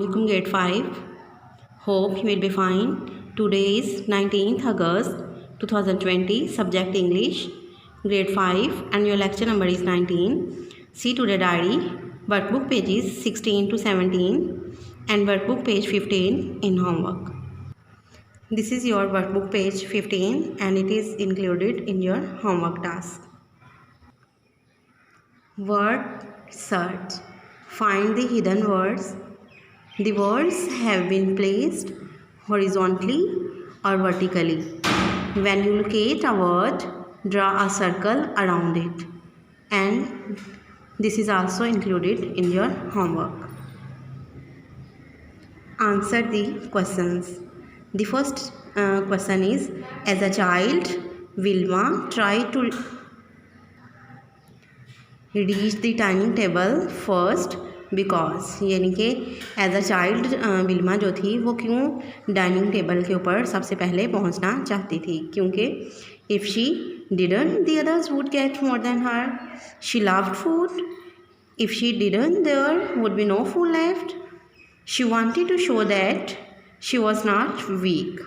Assalamualaikum grade 5. Hope you will be fine. Today is 19th August 2020. Subject English grade 5 and your lecture number is 19. See to the diary. Workbook pages 16 to 17 and workbook page 15 in homework. This is your workbook page 15 and it is included in your homework task. Word search. Find the hidden words. The words have been placed horizontally or vertically. When you locate a word, draw a circle around it. And this is also included in your homework. Answer the questions. The first question is, as a child, Vilma tried to reach the dining table first because, यानी कि as a child Wilma जो थी वो क्यों dining table के ऊपर सबसे पहले पहुंचना चाहती थी, क्योंकि if she didn't the others would get more than her. She loved food. If she didn't there would be no food left. She wanted to show that she was not weak.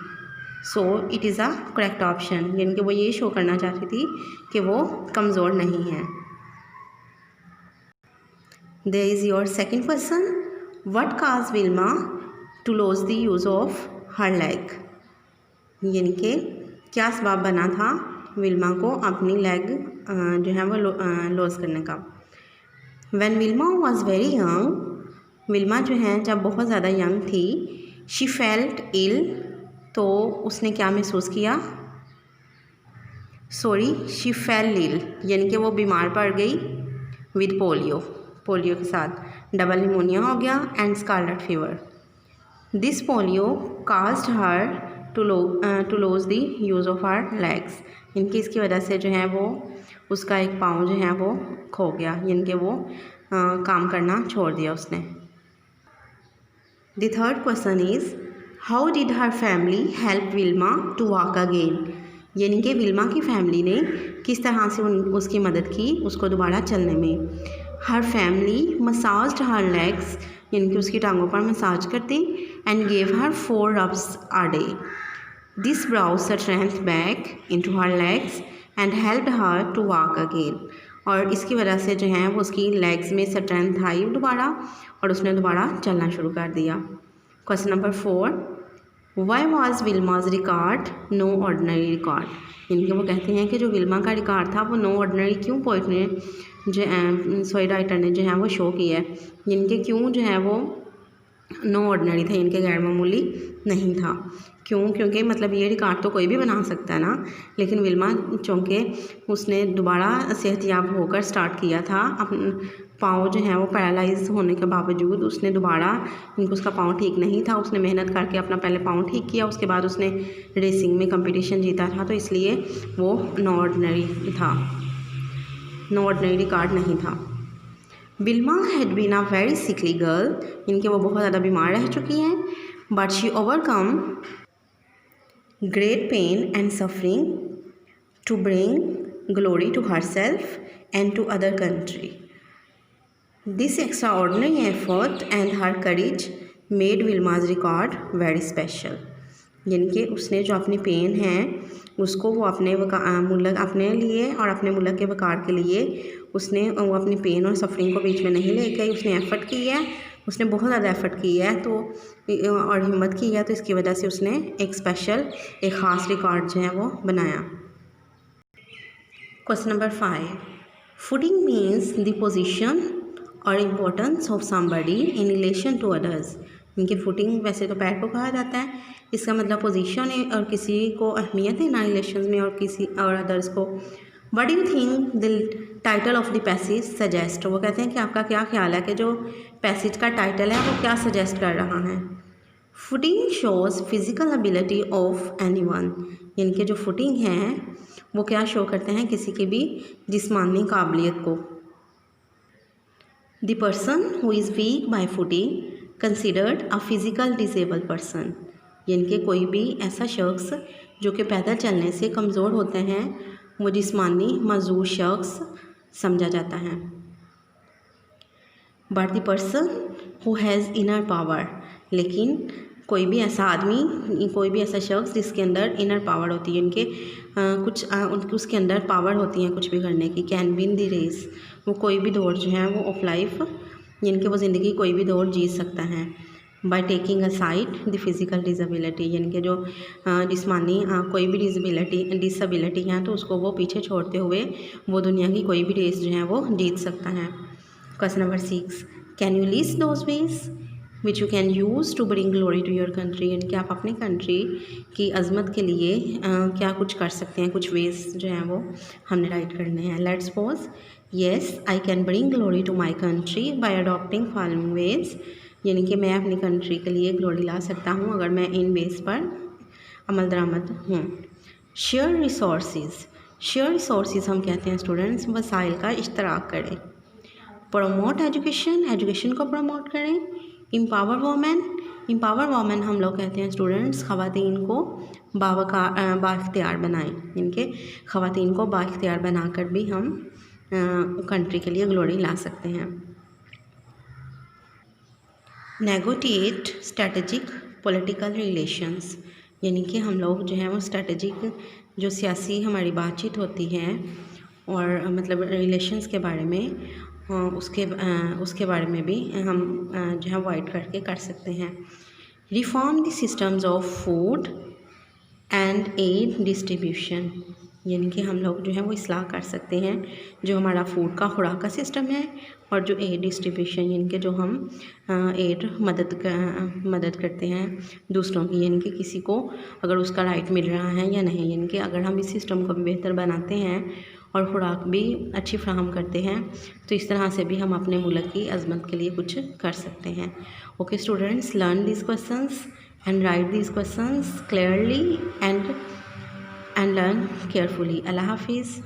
So it is a correct option, यानी कि वो ये show करना चाहती थी कि वो कमज़ोर नहीं है. There is your second question. What caused Vilma to lose the use of her leg? यानी कि क्या सबब बना था विल्मा को अपनी लेग जो है वो लॉस करने का. When Vilma was very young, Wilma जो है जब बहुत ज़्यादा यंग थी, she felt ill, तो उसने क्या महसूस किया? she fell ill, यानी कि वो बीमार पड़ गई with पोलियो के साथ. डबल निमोनिया हो गया and scarlet fever. This polio caused her to lose the use of her legs. इनकी इसकी वजह से जो है वो उसका एक पाँव जो है वो खो गया, यानी कि वो काम करना छोड़ दिया उसने. The third question is, how did her family help Wilma to walk again. यानी कि विल्मा की फैमिली ने किस तरह से उसकी मदद की उसको दोबारा चलने में. हर फैमिली मसाज्ड हर लेग्स, यानी कि उसकी टांगों पर मसाज करती, and gave her 4 rubs a day. This brought strength back into her legs and helped her to walk again. और इसकी वजह से जो है वो उसकी लेग्स में स्ट्रेंथ आई दोबारा और उसने दोबारा चलना शुरू कर दिया. Question number 4, why was Wilma's record no ordinary record. यानी कि वो कहते हैं कि जो विल्मा का रिकॉर्ड था वो नो ऑर्डनरी क्यों पोइट ने राइटर ने जो है वो शो किया है. यानी कि क्यों जो है वो नो ऑर्डनरी था, इनके गैर मामूली नहीं था. क्यों? क्योंकि मतलब ये रिकॉर्ड तो कोई भी बना सकता है ना, लेकिन विल्मा चूँकि उसने दोबारा सेहतयाब होकर स्टार्ट किया था, अपने पाँव जो है वो पैरालाइज होने के बावजूद उसने दोबारा, इनको उसका पाँव ठीक नहीं था, उसने मेहनत करके अपना पहले पाँव ठीक किया, उसके बाद उसने रेसिंग में कंपटीशन जीता था, तो इसलिए वो नो ऑर्डनरी था, नो ऑर्डनरी रिकॉर्ड नहीं था. Wilma had been a very sickly girl. इनके वो बहुत ज़्यादा बीमार रह चुकी हैं. But she overcome great pain and suffering to bring glory to herself and to other country. This extraordinary effort and her courage made Wilma's record very special. यानी कि उसने जो अपनी पेन है उसको वो अपने मुल्क अपने लिए और अपने मुल्क के वकार के लिए उसने वो अपनी पेन और सफरिंग को बीच में नहीं ले गई. उसने एफ़र्ट की है, उसने बहुत ज़्यादा एफ़र्ट की है तो और हिम्मत की है, तो इसकी वजह से उसने एक स्पेशल एक ख़ास रिकॉर्ड जो है वो बनाया. Question number 5, footing means the position और importance of somebody in relation to others. इनकी फुटिंग वैसे तो पैर को कहा जाता है, इसका मतलब पोजीशन है और किसी को अहमियत है ना रिलेशन में और किसी और अदर्स को. What do you think the title of the passage suggest. वो कहते हैं कि आपका क्या ख्याल है कि जो पैसेज का टाइटल है वो क्या सजेस्ट कर रहा है. Footing shows physical ability of anyone. यानी कि जो फुटिंग है वो क्या शो करते हैं, किसी की भी जिस्मानी काबिलियत को. The person who is weak by footing considered a physical disable person. यानी कि कोई भी ऐसा शख्स जो कि पैदल चलने से कमज़ोर होते हैं वो जिस्मानी मजबूत शख्स समझा जाता है. But the person who has inner power लेकिन कोई भी ऐसा आदमी, कोई भी ऐसा शख्स जिसके अंदर इनर पावर होती है, इनके उसके अंदर पावर होती है कुछ भी करने की, कैन विन द रेस, वो कोई भी दौड़ जो है वो ऑफ लाइफ, यानी कि वो ज़िंदगी कोई भी दौड़ जीत सकता है। By taking a side the physical disability, यानी कि जो जिस्मानी कोई भी डिसेबिलिटी है तो उसको वो पीछे छोड़ते हुए वो दुनिया की कोई भी रेस जो है वो जीत सकता है। Question number 6, can you list those ways which you can use to bring glory to your country, यानी कि आप अपनी कंट्री की अजमत के लिए क्या कुछ कर सकते हैं, कुछ वेज जो हैं वो हमने राइट करने हैं। Let's suppose, yes I can bring glory to my country by adopting following ways, यानी कि मैं अपनी कंट्री के लिए ग्लोरी ला सकता हूँ अगर मैं इन बेस पर अमल दरामद हूँ। शेयर रिसोर्सेज हम कहते हैं स्टूडेंट्स वसाइल का इश्तराक करें। प्रमोट एजुकेशन को प्रमोट करें। एम्पावर वोमेन हम लोग कहते हैं स्टूडेंट्स ख़वातीन को बाख्तियार बनाएं, इनके ख़वातीन को बाख्तियार बनाकर भी हम कंट्री के लिए ग्लोरी ला सकते हैं। नेगोटिएट स्ट्रेटजिक पॉलिटिकल रिलेशंस, यानी कि हम लोग जो है वो स्ट्रेटजिक जो सियासी हमारी बातचीत होती है और मतलब रिलेशंस के बारे में उसके बारे में भी हम जो है अवॉइड करके कर सकते हैं। Reform the systems of food and aid distribution, यानी कि हम लोग जो है वो इस्लाह कर सकते हैं जो हमारा फूड का खुराक का सिस्टम है और जो एड डिस्ट्रीब्यूशन, यानी कि जो हम एड मदद करते हैं दूसरों की, यानी कि किसी को अगर उसका राइट मिल रहा है या नहीं, यानी कि अगर हम इस सिस्टम को भी बेहतर बनाते हैं और खुराक भी अच्छी फ्राहम करते हैं तो इस तरह से भी हम अपने मुल्क की अजमत के लिए कुछ कर सकते हैं। Okay students, learn this questions and write these questions clearly and learn carefully. Allah Hafiz.